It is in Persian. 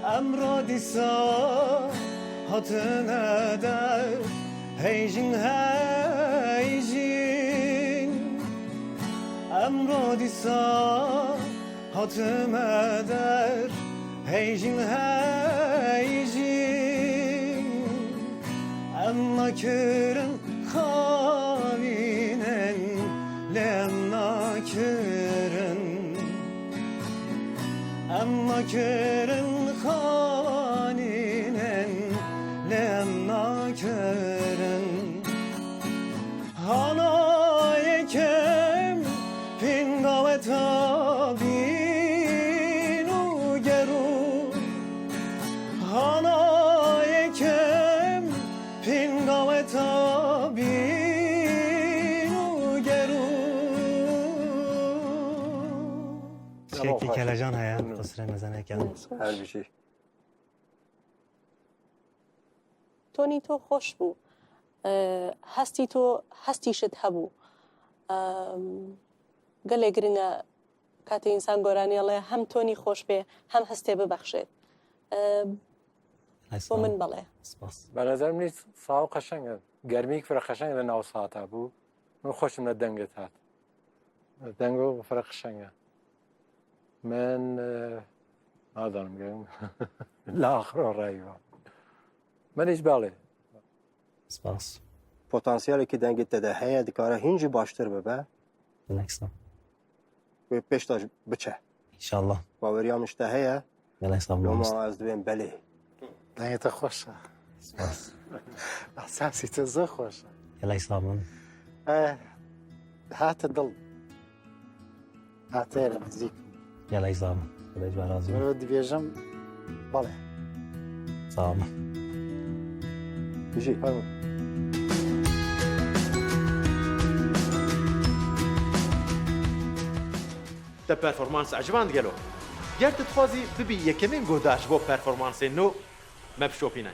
امرا دیسا هاتنه در هیجین هیجین امرا دیسا هاتنه در هیجین هیجین اما کرن خاوینن لما کرن اما کرن خانینن لما کرن هانا یکم پینگاو تابینو گرو هانا یکم پینگاو تابینو گرو شکلی کلجان هیا قصر مزنه کن هر بیشی تونی تو خوش بو هستی تو هستی شد هبو گله گرینه کات انسان گرانی الله هم تونی خوش به هم هسته ببخشید بو من بله به نظرم نیست ساو قشنگه گرمی که فرق قشنگه ناو ساعته بو من خوشم ندنگت هات دنگو فرق قشنگه من نادرم گم لا آخر رایو من ایش باله سپاس پتانسیلی که دنگت داده هیا دکاره هینجی باشتر ببه بلکسم و پیشتاش بچه انشالله باوریام اشته هیا بلکسم لما از دویم بله دنگت خوشه سپاس احساسی تو زه خوشه بلکسم هات دل هاتیر نزدیک بلکسم خدایش برازی برو دیویژم بله سلام بیشی فرمون تا پرفورمانس عجبان گلو گرت تخوازی ببی یکمین گوداش بو پرفورمانس نو مبشوپینه